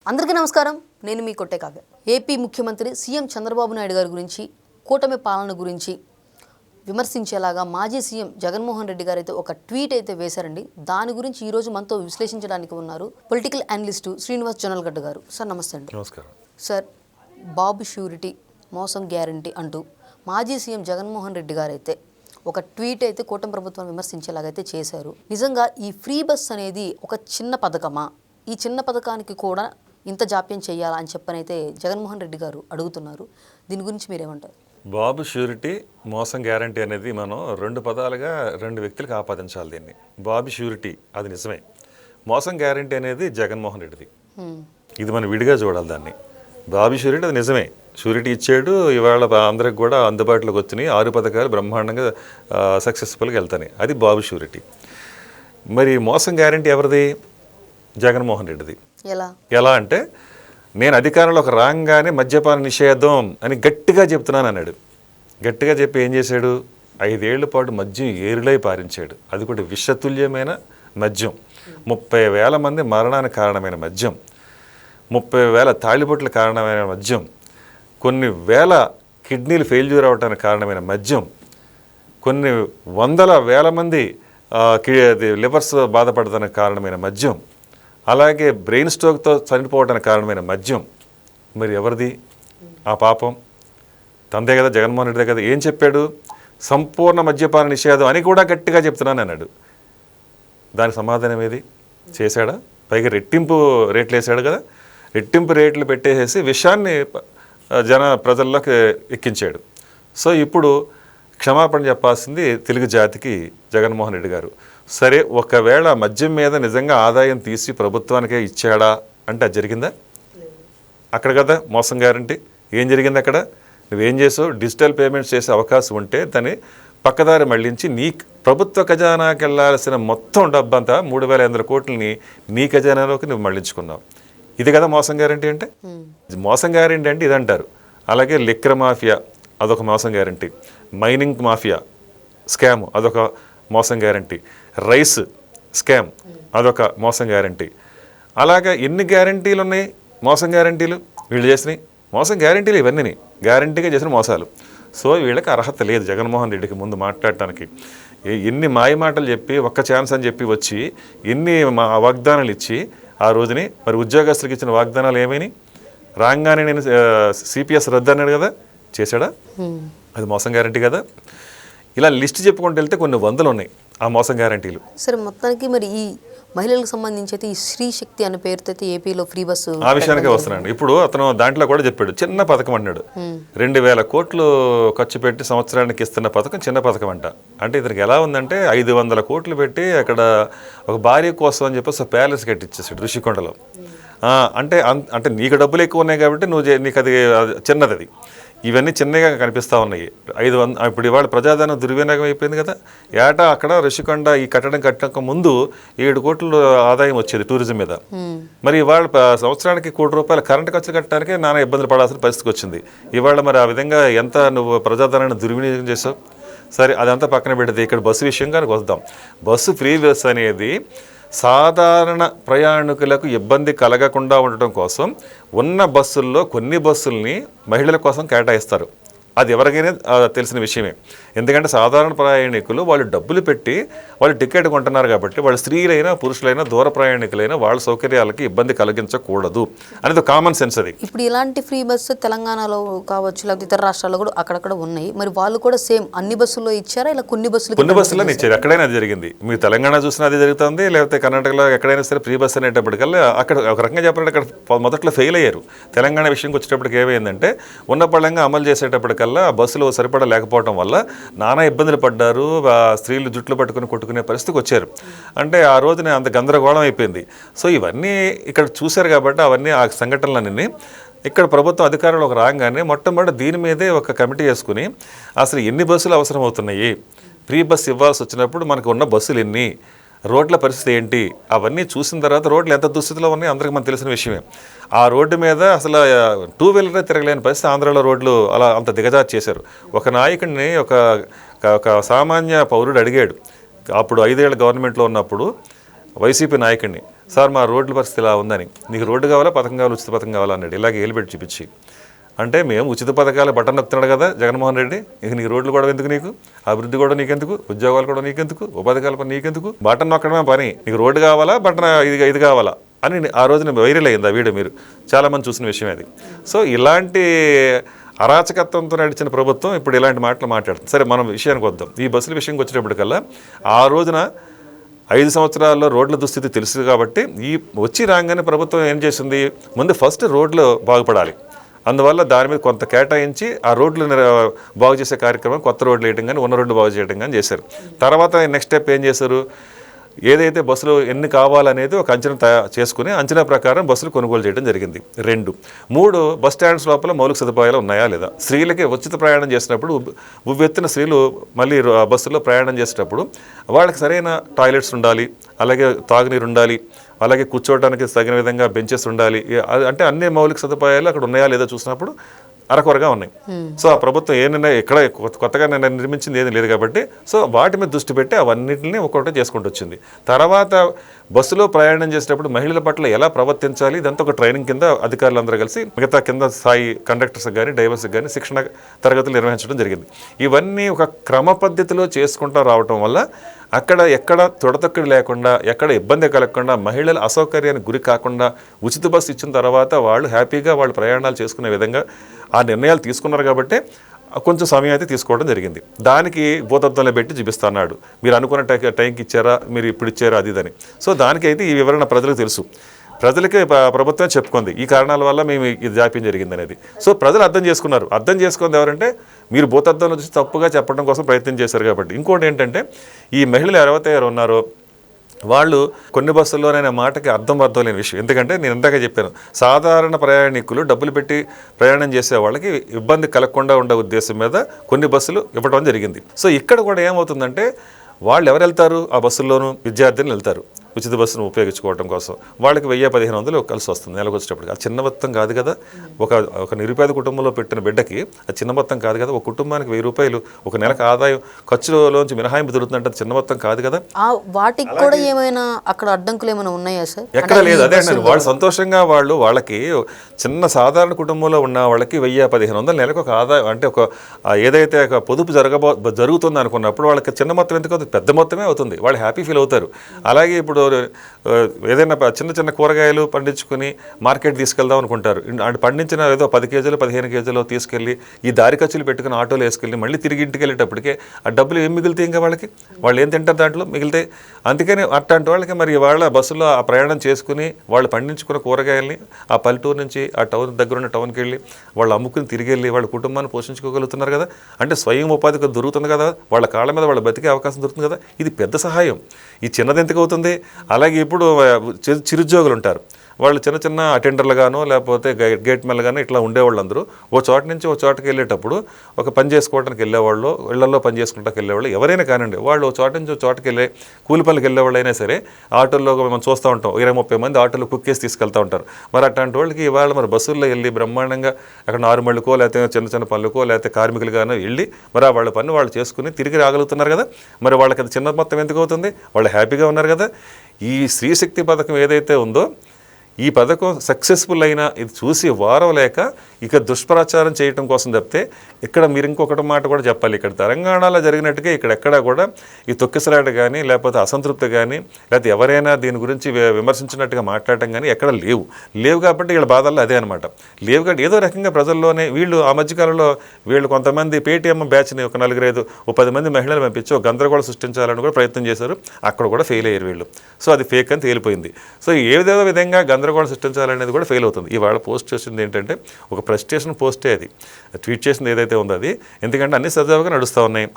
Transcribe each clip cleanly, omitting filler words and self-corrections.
అందరికీ నమస్కారం. నేను మీ కొట్టే కావ్య. ఏపీ ముఖ్యమంత్రి సీఎం చంద్రబాబు నాయుడు గారి గురించి, కూటమి పాలన గురించి విమర్శించేలాగా మాజీ సీఎం జగన్మోహన్ రెడ్డి గారు అయితే ఒక ట్వీట్ అయితే వేశారండి. దాని గురించి ఈ రోజు మనతో విశ్లేషించడానికి ఉన్నారు పొలిటికల్ అనలిస్ట్ శ్రీనివాస్ జొన్నలగడ్డ గారు. సార్ నమస్తే అండి. నమస్కారం సార్. బాబు షూరిటీ మోసం గ్యారంటీ అంటూ మాజీ సీఎం జగన్మోహన్ రెడ్డి గారు అయితే ఒక ట్వీట్ అయితే కూటమి ప్రభుత్వాన్ని విమర్శించేలాగైతే చేశారు. నిజంగా ఈ ఫ్రీ బస్ అనేది ఒక చిన్న పథకమా? ఈ చిన్న పథకానికి కూడా ఇంత జాప్యం చేయాలా అని చెప్పనైతే జగన్మోహన్ రెడ్డి గారు అడుగుతున్నారు. దీని గురించి మీరేమంటారు? బాబు షూరిటీ మోసం గ్యారంటీ అనేది మనం రెండు పదాలుగా రెండు వ్యక్తులకు ఆపాదించాలి. దీన్ని బాబు షూరిటీ అది నిజమే, మోసం గ్యారంటీ అనేది జగన్మోహన్ రెడ్డిది. ఇది మనం విడిగా చూడాలి దాన్ని. బాబు షూరిటీ అది నిజమే, షూరిటీ ఇచ్చాడు. ఇవాళ అందరికి కూడా అందుబాటులోకి వచ్చినాయి 6 పథకాలు బ్రహ్మాండంగా సక్సెస్ఫుల్గా వెళ్తాయి. అది బాబు షూరిటీ. మరి మోసం గ్యారంటీ ఎవరిది? జగన్మోహన్ రెడ్డిది. ఎలా అంటే, నేను అధికారంలోకి రాగానే మద్యపాన నిషేధం అని గట్టిగా చెప్తున్నాను అన్నాడు. గట్టిగా చెప్పి ఏం చేశాడు? 5 ఏళ్ల పాటు మద్యం ఏరులై పారించాడు. అది కూడా విషతుల్యమైన మద్యం, 30,000 మంది మరణానికి కారణమైన మద్యం, 30,000 తాళిబొట్ల కారణమైన మద్యం, కొన్ని వేల కిడ్నీలు ఫెయిల్యూర్ అవ్వడానికి కారణమైన మద్యం, కొన్ని వందల వేల మంది లివర్స్ బాధపడటానికి కారణమైన మద్యం, అలాగే బ్రెయిన్ స్ట్రోక్తో చనిపోవడానికి కారణమైన మద్యం. మరి ఎవరిది ఆ పాపం? తందే కదా, జగన్మోహన్ రెడ్డి కదా. ఏం చెప్పాడు? సంపూర్ణ మద్యపాన నిషేధం అని కూడా గట్టిగా చెప్తున్నాను అన్నాడు. దానికి సమాధానం ఏది? చేశాడా? పైగా రెట్టింపు రేట్లు వేసాడు కదా. రెట్టింపు రేట్లు పెట్టేసేసి విషయాన్ని ప్రజల్లోకి ఎక్కించాడు. సో ఇప్పుడు క్షమాపణ చెప్పాల్సింది తెలుగు జాతికి జగన్మోహన్ రెడ్డి గారు. సరే, ఒకవేళ మద్యం మీద నిజంగా ఆదాయం తీసి ప్రభుత్వానికే ఇచ్చాడా అంటే అది జరిగిందా? అక్కడ కదా మోసం గ్యారంటీ. ఏం జరిగింది అక్కడ? నువ్వేం చేసావు? డిజిటల్ పేమెంట్స్ చేసే అవకాశం ఉంటే దాన్ని పక్కదారి మళ్లించి నీ ప్రభుత్వ ఖజానాకి వెళ్లాల్సిన మొత్తం డబ్బంతా 3,500 కోట్లని నీ ఖజానాలోకి నువ్వు మళ్లించుకున్నావు. ఇది కదా మోసం గ్యారంటీ అంటే. మోసం గ్యారంటీ అంటే ఇదంటారు. అలాగే లిక్కర్ మాఫియా అదొక మోసం గ్యారంటీ, మైనింగ్ మాఫియా స్కామ్ అదొక మోసం గ్యారంటీ, రైస్ స్కామ్ అదొక మోసం గ్యారంటీ. అలాగా ఎన్ని గ్యారంటీలు ఉన్నాయి మోసం గ్యారంటీలు వీళ్ళు చేసినాయి? మోసం గ్యారంటీలు ఇవన్నీ గ్యారంటీగా చేసిన మోసాలు. సో వీళ్ళకి అర్హత లేదు జగన్మోహన్ రెడ్డికి ముందు మాట్లాడటానికి. ఎన్ని మాయ మాటలు చెప్పి ఒక్క ఛాన్స్ అని చెప్పి వచ్చి ఎన్ని వాగ్దానాలు ఇచ్చి ఆ రోజుని మరి ఉద్యోగస్తులకు ఇచ్చిన వాగ్దానాలు ఏమైనాయి? రాగానే నేను సిపిఎస్ రద్దు అన్నాడు కదా, చేశాడా? అది మోసం గ్యారంటీ కదా. ఇలా లిస్ట్ చెప్పుకుంటూ వెళ్తే కొన్ని వందలు ఉన్నాయి ఆ మోసం గ్యారంటీలు. సరే, మొత్తానికి మరి ఈ మహిళలకు సంబంధించి అయితే ఈ స్త్రీ శక్తి అనే పేరుతో అయితే ఏపీలో ఫ్రీ బస్సు ఆ విషయానికే వస్తున్నాడు. ఇప్పుడు అతను దాంట్లో కూడా చెప్పాడు, చిన్న పథకం అన్నాడు. 2,000 కోట్లు ఖర్చు పెట్టి సంవత్సరానికి ఇస్తున్న పథకం చిన్న పథకం అంట. అంటే ఇతనికి ఎలా ఉందంటే 500 కోట్లు పెట్టి అక్కడ ఒక భార్య కోసం అని చెప్పి ప్యాలెస్ కట్టించేసాడు ఋషికొండలో. అంటే నీకు డబ్బులు ఎక్కువ ఉన్నాయి కాబట్టి నీకు అది చిన్నది. అది ఇవన్నీ చిన్నగా కనిపిస్తూ ఉన్నాయి. 500 ఇప్పుడు ఇవాళ ప్రజాధనం దుర్వినియోగం అయిపోయింది కదా. ఏటా అక్కడ ఋషికొండ ఈ కట్టడం కట్టక ముందు 7 కోట్లు ఆదాయం వచ్చేది టూరిజం మీద. మరి ఇవాళ సంవత్సరానికి 1 కోటి రూపాయల కరెంటు ఖర్చు కట్టడానికి నానా ఇబ్బందులు పడాల్సిన పరిస్థితికి వచ్చింది. ఇవాళ మరి ఆ విధంగా ఎంత నువ్వు ప్రజాధనాన్ని దుర్వినియోగం చేసావు. సరే, అదంతా పక్కన పెడితే ఇక్కడ బస్సు విషయంగా వద్దాం. బస్సు ఫ్రీ బస్ అనేది సాధారణ ప్రయాణికులకు ఇబ్బంది కలగకుండా ఉండటం కోసం ఉన్న బస్సుల్లో కొన్ని బస్సుల్ని మహిళల కోసం కేటాయిస్తారు. అది ఎవరికైనా తెలిసిన విషయమే. ఎందుకంటే సాధారణ ప్రయాణికులు వాళ్ళు డబ్బులు పెట్టి వాళ్ళు టికెట్ కొంటున్నారు కాబట్టి వాళ్ళు స్త్రీలైనా పురుషులైనా దూర ప్రయాణికులైనా వాళ్ళ సౌకర్యాలకి ఇబ్బంది కలిగించకూడదు అనేది కామన్ సెన్స్. అది ఇప్పుడు ఇలాంటి ఫ్రీ బస్సు తెలంగాణలో కావచ్చు, లేకపోతే ఇతర రాష్ట్రాల్లో కూడా అక్కడక్కడ ఉన్నాయి. మరి వాళ్ళు కూడా సేమ్ అన్ని బస్సుల్లో ఇచ్చారా? ఇలా కొన్ని బస్సుల్లో ఇచ్చారు. ఎక్కడైనా అది జరిగింది. మీరు తెలంగాణ చూసినా అది జరుగుతుంది, లేకపోతే కర్ణాటకలో ఎక్కడైనా సరే ఫ్రీ బస్ అనేటప్పటికల్లా అక్కడ ఒక రకంగా చెప్పాలంటే అక్కడ మొదట్లో ఫెయిల్ అయ్యారు. తెలంగాణ విషయంకి వచ్చేటప్పటికి ఏమైందంటే ఉన్న పళ్ళంగా అమలు చేసేటప్పటికల్లా బస్సులు సరిపడా లేకపోవడం వల్ల నానా ఇబ్బందులు పడ్డారు. స్త్రీలు జుట్లు పట్టుకుని కొట్టుకునే పరిస్థితికి వచ్చారు. అంటే ఆ రోజున అంత గందరగోళం అయిపోయింది. సో ఇవన్నీ ఇక్కడ చూశారు కాబట్టి అవన్నీ ఆ సంఘటనలన్నీ ఇక్కడ ప్రభుత్వం అధికారంలోకి రాగానే మొట్టమొదటి దీని మీదే ఒక కమిటీ వేసుకుని అసలు ఎన్ని బస్సులు అవసరం అవుతున్నాయి, ఫ్రీ బస్ ఇవ్వాల్సి వచ్చినప్పుడు మనకు ఉన్న బస్సులు ఎన్ని, రోడ్ల పరిస్థితి ఏంటి, అవన్నీ చూసిన తర్వాత రోడ్లు ఎంత దుస్థితిలో ఉన్నాయి అందరికీ మనకు తెలిసిన విషయమే. ఆ రోడ్డు మీద అసలు 2 వీలరే తిరగలేని పరిస్థితి ఆంధ్రాలో రోడ్లు అలా అంత దిగజారు చేశారు. ఒక నాయకుడిని ఒక సామాన్య పౌరుడు అడిగాడు అప్పుడు 5 ఏళ్ల గవర్నమెంట్లో ఉన్నప్పుడు వైసీపీ నాయకుడిని, సార్ మా రోడ్ల పరిస్థితి ఇలా ఉందని, నీకు రోడ్డు కావాలా పథకం కావాలా ఉచిత పథకం కావాలా అన్నాడు. ఇలాగ ఏలుపెట్టి చూపించి, అంటే మేము ఉచిత పథకాలు బటన్ నొక్కుతున్నాడు కదా జగన్మోహన్ రెడ్డి, ఇక నీకు రోడ్లు కూడా ఎందుకు, నీకు అభివృద్ధి కూడా నీకెందుకు, ఉద్యోగాలు కూడా నీకెందుకు, ఉపాధి కల్పన నీకెందుకు, బటన్ నొక్కడమే పని, నీకు రోడ్డు కావాలా బటన్ ఇది కావాలా అని ఆ రోజున వైరల్ అయింది ఆ వీడియో. మీరు చాలామంది చూసిన విషయం అది. సో ఇలాంటి అరాచకత్వంతో నడిచిన ప్రభుత్వం ఇప్పుడు ఇలాంటి మాటలు మాట్లాడుతుంది. సరే మనం విషయానికి వద్దాం. ఈ బస్సుల విషయంకి వచ్చేటప్పటికల్లా ఆ రోజున 5 సంవత్సరాల్లో రోడ్ల దుస్థితి తెలుసు కాబట్టి ఈ వచ్చి రాగానే ప్రభుత్వం ఏం చేసింది, ముందు ఫస్ట్ రోడ్లు బాగుపడాలి, అందువల్ల దాని మీద కొంత కేటాయించి ఆ రోడ్లు బాగు చేసే కార్యక్రమం, కొత్త రోడ్లు వేయడం కానీ ఉన్న రోడ్లు బాగు చేయడం కానీ చేశారు. తర్వాత నెక్స్ట్ స్టెప్ ఏం చేశారు, ఏదైతే బస్సులు ఎన్ని కావాలనేది ఒక అంచనా చేసుకుని అంచనా ప్రకారం బస్సులు కొనుగోలు చేయడం జరిగింది. 2, 3 బస్ స్టాండ్స్ లోపల మౌలిక సదుపాయాలు ఉన్నాయా లేదా, స్త్రీలకి ఉచిత ప్రయాణం చేసినప్పుడు ఉవ్వెత్తిన స్త్రీలు మళ్ళీ బస్సులో ప్రయాణం చేసేటప్పుడు వాళ్ళకి సరైన టాయిలెట్స్ ఉండాలి, అలాగే తాగునీరు ఉండాలి, అలాగే కూర్చోవడానికి తగిన విధంగా బెంచెస్ ఉండాలి, అంటే అన్ని మౌలిక సదుపాయాలు అక్కడ ఉన్నాయా లేదా చూసినప్పుడు అరకొరగా ఉన్నాయి. సో ఆ ప్రభుత్వం ఏమైనా ఎక్కడ కొత్తగా నిర్మించింది ఏది లేదు కాబట్టి సో వాటి మీద దృష్టి పెట్టి అవన్నింటినీ ఒక్కొక్కటి చేసుకుంటూ వచ్చింది. తర్వాత బస్సులో ప్రయాణం చేసేటప్పుడు మహిళల పట్ల ఎలా ప్రవర్తించాలి, ఇదంతా ఒక ట్రైనింగ్ కింద అధికారులందరూ కలిసి మిగతా కింద స్థాయి కండక్టర్స్కి కానీ డ్రైవర్స్కి కానీ శిక్షణ తరగతులు నిర్వహించడం జరిగింది. ఇవన్నీ ఒక క్రమ పద్ధతిలో చేసుకుంటూ రావటం వల్ల అక్కడ ఎక్కడ తొడతొక్కడి లేకుండా, ఎక్కడ ఇబ్బంది కలగకుండా, మహిళలు అసౌకర్యానికి గురి కాకుండా ఉచిత బస్సు ఇచ్చిన తర్వాత వాళ్ళు హ్యాపీగా వాళ్ళు ప్రయాణాలు చేసుకునే విధంగా ఆ నిర్ణయాలు తీసుకున్నారు కాబట్టి కొంచెం సమయం అయితే తీసుకోవడం జరిగింది. దానికి భూతత్వంలో పెట్టి చూపిస్తున్నాడు, మీరు అనుకున్న టైంకి ఇచ్చారా, మీరు ఇప్పుడు ఇచ్చారా, అది ఇదని. సో దానికైతే ఈ వివరణ ప్రజలకు తెలుసు, ప్రజలకే ప్రభుత్వం చెప్పుకుంది ఈ కారణాల వల్ల మేము ఇది జాప్యం జరిగింది అనేది. సో ప్రజలు అర్థం చేసుకున్నారు. అర్థం చేసుకుంది ఎవరంటే మీరు భూతత్వంలో వచ్చి తప్పుగా చెప్పడం కోసం ప్రయత్నం చేశారు కాబట్టి. ఇంకోటి ఏంటంటే ఈ మహిళలు ఎవరైతే ఉన్నారో వాళ్ళు కొన్ని బస్సుల్లోనైనా మాటకి అర్థం లేని విషయం. ఎందుకంటే నేను ఇందాక చెప్పాను, సాధారణ ప్రయాణికులు డబ్బులు పెట్టి ప్రయాణం చేసే వాళ్ళకి ఇబ్బంది కలగకుండా ఉండే ఉద్దేశం మీద కొన్ని బస్సులు ఇవ్వడం జరిగింది. సో ఇక్కడ కూడా ఏమవుతుందంటే వాళ్ళు ఎవరు వెళ్తారు, ఆ బస్సుల్లోనూ విద్యార్థులు వెళ్తారు ఉచిత బస్సును ఉపయోగించుకోవడం కోసం. వాళ్ళకి 1000-1500 కలిసి వస్తుంది నెలకు వచ్చేటప్పటికి. అది చిన్న మొత్తం కాదు కదా, ఒక నిరుపేద కుటుంబంలో పెట్టిన బిడ్డకి అది చిన్న మొత్తం కాదు కదా. ఒక కుటుంబానికి 1000 రూపాయలు ఒక నెలకు ఆదాయం ఖర్చులోంచి మినహాయింపు దొరుకుతుందంటే చిన్న మొత్తం కాదు కదా. వాటికి కూడా ఏమైనా అక్కడ అడ్డంకులు ఏమైనా ఉన్నాయా సార్? ఎక్కడ లేదు. అదే అండి, వాళ్ళు సంతోషంగా వాళ్ళకి చిన్న సాధారణ కుటుంబంలో ఉన్న వాళ్ళకి 1000-1500 నెలకు ఒక ఆదాయం, అంటే ఒక ఏదైతే ఒక పొదుపు జరుగుతుంది అనుకున్నప్పుడు వాళ్ళకి చిన్న మొత్తం ఎందుకు అవుతుంది, పెద్ద మొత్తమే అవుతుంది, వాళ్ళు హ్యాపీ ఫీల్ అవుతారు. అలాగే ఇప్పుడు ఏదైనా చిన్న కూరగాయలు పండించుకుని మార్కెట్ తీసుకెళ్దాం అనుకుంటారు, అంటే పండించిన ఏదో 10 కేజీలు 15 కేజీలు తీసుకెళ్ళి ఈ దారి ఖర్చులు పెట్టుకుని ఆటోలో వేసుకెళ్ళి మళ్ళీ తిరిగి ఇంటికి వెళ్ళేటప్పటికే ఆ డబ్బులు ఏం మిగులుతాయి, ఇంకా వాళ్ళు ఏం తింటారు దాంట్లో మిగిలితే. అందుకని అట్లాంటి వాళ్ళకి మరి వాళ్ళ బస్సులో ఆ ప్రయాణం చేసుకుని వాళ్ళు పండించుకున్న కూరగాయల్ని ఆ పల్లెటూరు నుంచి ఆ టౌన్ దగ్గరున్న టౌన్కి వెళ్ళి వాళ్ళు అమ్ముకుని తిరిగి వెళ్ళి వాళ్ళ కుటుంబాన్ని పోషించుకోగలుగుతున్నారు కదా. అంటే స్వయం ఉపాధి దొరుకుతుంది కదా, వాళ్ళ కాళ్ళ మీద వాళ్ళ బతికే అవకాశం దొరుకుతుంది కదా. ఇది పెద్ద సహాయం. ఈ చిన్నది ఎందుకు అవుతుంది? అలాగే ఇప్పుడు చిరుద్యోగులు ఉంటారు, వాళ్ళు చిన్న అటెండర్లుగానో లేకపోతే గేట్ మెన్లుగానో ఇట్లా ఉండేవాళ్ళందరూ ఓ చోట నుంచి ఓ చోటకి వెళ్ళేటప్పుడు ఒక పని చేసుకోవడానికి వెళ్ళేవాళ్ళు, ఇళ్లలో పని చేసుకుంటానికి వెళ్ళేవాళ్ళు ఎవరైనా కానివ్వండి, వాళ్ళు ఓ చోట నుంచి ఓ చోటకి వెళ్ళే కూలి పనులకు వెళ్ళేవాళ్ళు అయినా సరే ఆటోల్లో మనం చూస్తూ ఉంటాం 20-30 మంది ఆటోలో కుక్కేసి తీసుకెళ్తూ ఉంటారు. మరి అట్లాంటి వాళ్ళకి ఇవాళ మరి బస్సుల్లో వెళ్ళి బ్రహ్మాండంగా అక్కడ నార్మల్కో లేకపోతే చిన్న పనులకో లేకపోతే కార్మికులుగానో వెళ్ళి మరి వాళ్ళ పని వాళ్ళు చేసుకుని తిరిగి రాగలుగుతున్నారు కదా. మరి వాళ్ళకి అది చిన్న మొత్తం ఎందుకు అవుతుంది? వాళ్ళు హ్యాపీగా ఉన్నారు కదా. ఈ స్త్రీశక్తి పథకం ఏదైతే ఉందో ఈ పథకం సక్సెస్ఫుల్ అయినా ఇది చూసి వారం లేక ఇక దుష్ప్రచారం చేయడం కోసం తప్పితే ఇక్కడ మీరు ఇంకొకటి మాట కూడా చెప్పాలి, ఇక్కడ తెలంగాణలో జరిగినట్టుగా ఇక్కడ ఎక్కడా కూడా ఈ తొక్కిసలాట కానీ లేకపోతే అసంతృప్తి కానీ లేకపోతే ఎవరైనా దీని గురించి విమర్శించినట్టుగా మాట్లాడటం కానీ ఎక్కడ లేవు కాబట్టి వీళ్ళ బాధల్లో అదే అనమాట. లేవు కాబట్టి ఏదో రకంగా ప్రజల్లోనే వీళ్ళు ఆ మధ్యకాలంలో వీళ్ళు కొంతమంది పేటీఎం బ్యాచ్ని ఒక 4-5 10 మంది మహిళలు పంపించి ఒక గందరగోళం సృష్టించాలని కూడా ప్రయత్నం చేశారు. అక్కడ కూడా ఫెయిల్ అయ్యారు వీళ్ళు. సో అది ఫేక్ అని తేలిపోయింది. సో ఏదో విధంగా గందరగోళం సృష్టించాలనేది కూడా ఫెయిల్ అవుతుంది. ఇవాళ పోస్ట్ చేసింది ఏంటంటే ఒక ప్రెస్టేషన్ పోస్టే, అది ట్వీట్ చేసింది ఏదైతే ఉందో అది. ఎందుకంటే అన్ని సజావుగా నడుస్తూ ఉన్నాయి.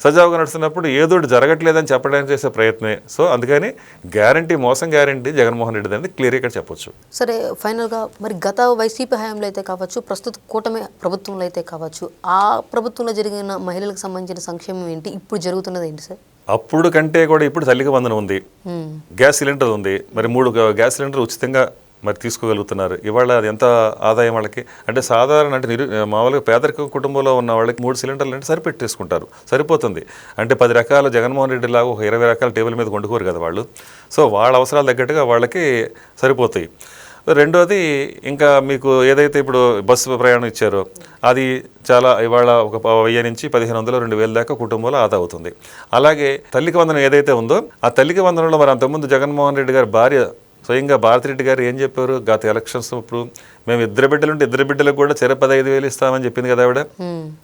సజావుగా నడుస్తున్నప్పుడు ఏదోటి జరగట్లేదని చెప్పడానికి చేసే ప్రయత్నమే. సో అందుకని గ్యారంటీ మోసం గ్యారంటీ జగన్మోహన్ రెడ్డి అనేది క్లియర్గా ఇక్కడ చెప్పొచ్చు. సరే, ఫైనల్గా మరి గత వైసీపీ హయాంలో అయితే కావచ్చు, ప్రస్తుత కూటమి ప్రభుత్వంలో అయితే కావచ్చు, ఆ ప్రభుత్వంలో జరిగిన మహిళలకు సంబంధించిన సంక్షేమం ఏంటి, ఇప్పుడు జరుగుతున్నది ఏంటి సార్? అప్పుడు కంటే కూడా ఇప్పుడు తల్లికి వందనం ఉంది, గ్యాస్ సిలిండర్ ఉంది. మరి 3 గ్యాస్ సిలిండర్ ఉచితంగా మరి తీసుకోగలుగుతున్నారు. ఇవాళ అది ఎంత ఆదాయం వాళ్ళకి అంటే సాధారణ అంటే మామూలుగా పేదరిక కుటుంబంలో ఉన్న వాళ్ళకి 3 సిలిండర్లు అంటే సరిపెట్టేసుకుంటారు, సరిపోతుంది. అంటే 10 రకాల జగన్మోహన్ రెడ్డి లాగా ఒక 20 రకాల టేబుల్ మీద వండుకోరు కదా వాళ్ళు. సో వాళ్ళ అవసరాలు తగ్గట్టుగా వాళ్ళకి సరిపోతాయి. రెండోది ఇంకా మీకు ఏదైతే ఇప్పుడు బస్సు ప్రయాణం ఇచ్చారో అది చాలా ఇవాళ ఒక 1000 నుంచి 1500 2000 దాకా కుటుంబంలో ఆదా అవుతుంది. అలాగే తల్లికి వందనం ఏదైతే ఉందో ఆ తల్లికి వందనంలో మరి అంతకుముందు జగన్మోహన్ రెడ్డి గారి భార్య స్వయంగా భారతిరెడ్డి గారు ఏం చెప్పారు, గత ఎలక్షన్స్ ఇప్పుడు మేము 2 బిడ్డలుంటే 2 బిడ్డలకు కూడా చెర 15,000 ఇస్తామని చెప్పింది కదా ఆవిడ.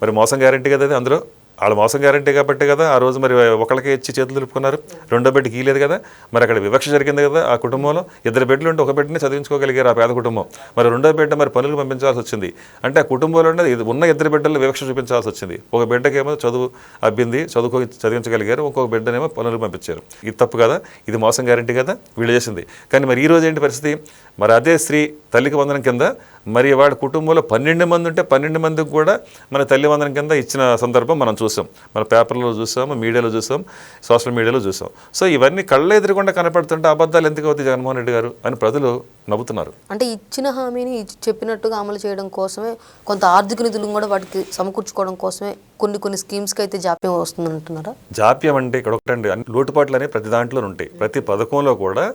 మరి మోసం గ్యారంటీ కదా అది, అందులో వాళ్ళు మోసం గ్యారంటీ కాబట్టి కదా ఆ రోజు మరి ఒకళ్ళకే ఇచ్చి చేతులు దులుపుకున్నారు, రెండో బిడ్డకి ఇలేదు కదా. మరి అక్కడ వివక్ష జరిగింది కదా ఆ కుటుంబంలో. 2 బిడ్డలు ఉంటే ఒక బిడ్డని చదివించుకోగలిగారు ఆ పేద కుటుంబం, మరి రెండో బిడ్డ మరి పనులు పంపించాల్సి వచ్చింది. అంటే ఆ కుటుంబంలో ఉన్న 2 బిడ్డలు వివక్ష చూపించాల్సి వచ్చింది. ఒక బిడ్డకేమో చదువు అబ్బింది, చదివించగలిగారు, ఇంకొక బిడ్డనేమో పనులు పంపించారు. ఇది తప్పు కదా, ఇది మోసం గ్యారంటీ కదా వీళ్ళు చేసింది. కానీ మరి ఈ రోజు ఏంటి పరిస్థితి, మరి అదే స్త్రీ తల్లికి వందనం కింద మరి వాడి కుటుంబంలో 12 మంది ఉంటే 12 మందికి కూడా మన తల్లి వందనం కింద ఇచ్చిన సందర్భం మనం చూసాం, మన పేపర్లో చూసాం, మీడియాలో చూసాం, సోషల్ మీడియాలో చూసాం. సో ఇవన్నీ కళ్ళ ఎదురుకుండా కనపడుతుంటే అబద్ధాలు ఎందుకు అవుతాయి జగన్మోహన్ రెడ్డి గారు అని ప్రజలు నవ్వుతున్నారు. అంటే ఇచ్చిన హామీని చెప్పినట్టుగా అమలు చేయడం కోసమే కొంత ఆర్థిక నిధులు కూడా వాటికి సమకూర్చుకోవడం కోసమే కొన్ని స్కీమ్స్కి అయితే జాప్యం వస్తుంది అంటున్నారా? జాప్యం అంటే ఇక్కడ ఒకటండి, లోటుపాట్లు అనేవి ప్రతి దాంట్లో ఉంటాయి. ప్రతి పథకంలో కూడా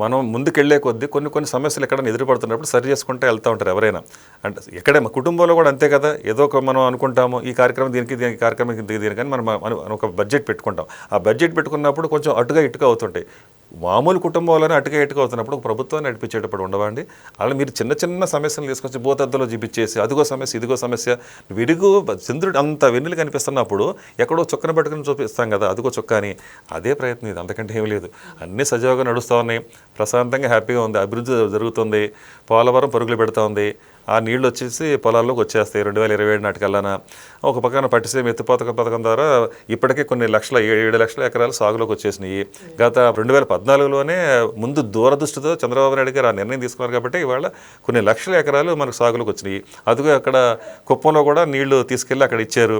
మనం ముందుకెళ్లే కొద్దీ కొన్ని సమస్యలు ఎక్కడ ఎదురుపడుతున్నప్పుడు సరి చేసుకుంటూ వెళ్తూ ఉంటారు ఎవరైనా. అంటే ఎక్కడే మా కుటుంబంలో కూడా అంతే కదా, ఏదో ఒక మనం అనుకుంటాము ఈ కార్యక్రమం దీనికి కార్యక్రమం దీనికని మనం ఒక బడ్జెట్ పెట్టుకుంటాం. ఆ బడ్జెట్ పెట్టుకున్నప్పుడు కొంచెం అటుగా ఇటుగా అవుతుంటాయి. మామూలు కుటుంబంలోనే అటుగా ఇటుగా అవుతున్నప్పుడు ప్రభుత్వాన్ని నడిపించేటప్పుడు ఉండవండి. అలా మీరు చిన్న సమస్యలు తీసుకొచ్చి భూతద్దులో చూపించేసి అదిగో సమస్య ఇదిగో సమస్య, విరుగు చంద్రుడు అంత వెన్నులు కనిపిస్తున్నప్పుడు ఎక్కడో చుక్కను పట్టుకుని చూపిస్తాం కదా అదిగో చుక్క అని. అదే ప్రయత్నం ఇది, అంతకంటే ఏమీ లేదు. అన్నీ సజావుగా నడుస్తూ ఉన్నాయి, ప్రశాంతంగా హ్యాపీగా ఉంది, అభివృద్ధి జరుగుతుంది, పోలవరం పరుగులు పెడుతూ ఉంది, ఆ నీళ్ళు వచ్చేసి పొలాల్లోకి వచ్చేస్తాయి 2027 నాటికల్లాన. ఒక పక్కన పట్టిసీమ ఎత్తిపోతక పథకం ద్వారా ఇప్పటికే కొన్ని 7 లక్షల ఎకరాలు సాగులోకి వచ్చేసినాయి. గత 2014లోనే ముందు దూరదృష్టితో చంద్రబాబు నాయుడు గారు ఆ నిర్ణయం తీసుకున్నారు కాబట్టి ఇవాళ కొన్ని లక్షల ఎకరాలు మనకు సాగులోకి వచ్చినాయి. అదిగో అక్కడ కుప్పంలో కూడా నీళ్లు తీసుకెళ్ళి అక్కడ ఇచ్చారు.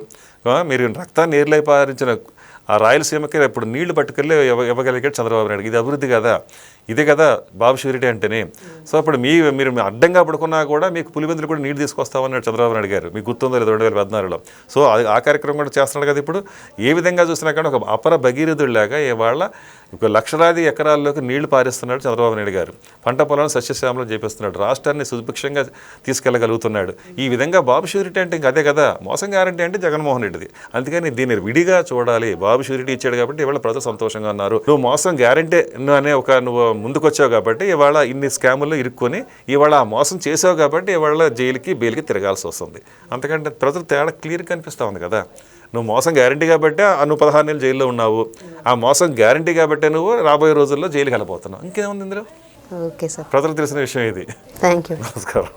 మీరు రక్తాన్ని నీరులై పారించిన ఆ రాయలసీమకి ఇప్పుడు నీళ్లు పట్టుకెళ్ళి ఇవ్వగలిగాడు చంద్రబాబు నాయుడు. ఇది అభివృద్ధి కదా, ఇదే కదా బాబు షూరిటీ అంటేనే. సో అప్పుడు మీరు అడ్డంగా పడుకున్నా కూడా మీకు పులివెందులు కూడా నీళ్ళు తీసుకొస్తామన్నాడు చంద్రబాబు నాయుడు గారు, మీకు గుర్తుందో లేదు 2014లో. సో ఆ కార్యక్రమం కూడా చేస్తున్నాడు కదా. ఇప్పుడు ఏ విధంగా చూసినా కానీ ఒక అపర భగీరథుడిలాగా ఇవాళ ఒక లక్షలాది ఎకరాల్లోకి నీళ్లు పారిస్తున్నాడు చంద్రబాబు నాయుడు గారు. పంట పొలాలను సస్యశ్యామలం చేపిస్తున్నాడు, రాష్ట్రాన్ని సుభిక్షంగా తీసుకెళ్లగలుగుతున్నాడు. ఈ విధంగా బాబు షూరిటీ అంటే ఇంక అదే కదా, మోసం గ్యారంటీ అంటే జగన్మోహన్ రెడ్డిది. అందుకని దీన్ని విడిగా చూడాలి. బాబు షూరిటీ ఇచ్చాడు కాబట్టి ఇవాళ ప్రజలు సంతోషంగా ఉన్నారు. నువ్వు మోసం గ్యారంటీ అనే నువ్వు ముందుకు వచ్చావు కాబట్టి ఇవాళ ఇన్ని స్కాముల్లో ఇరుక్కొని ఇవాళ ఆ మోసం చేసావు కాబట్టి ఇవాళ జైలుకి బెయిల్కి తిరగాల్సి వస్తుంది. అంతకంటే ప్రజలు తేడా క్లియర్గా కనిపిస్తూ ఉంది కదా. నువ్వు మోసం గ్యారంటీ కాబట్టి నువ్వు 16 నెలలు జైల్లో ఉన్నావు, ఆ మోసం గ్యారంటీ కాబట్టి నువ్వు రాబోయే రోజుల్లో జైలుకి వెళ్ళిపోతున్నావు. ఇంకేముంది ఇందులో? ఓకే సార్, ప్రజలకు తెలిసిన విషయం ఇది. Thank you. నమస్కారం.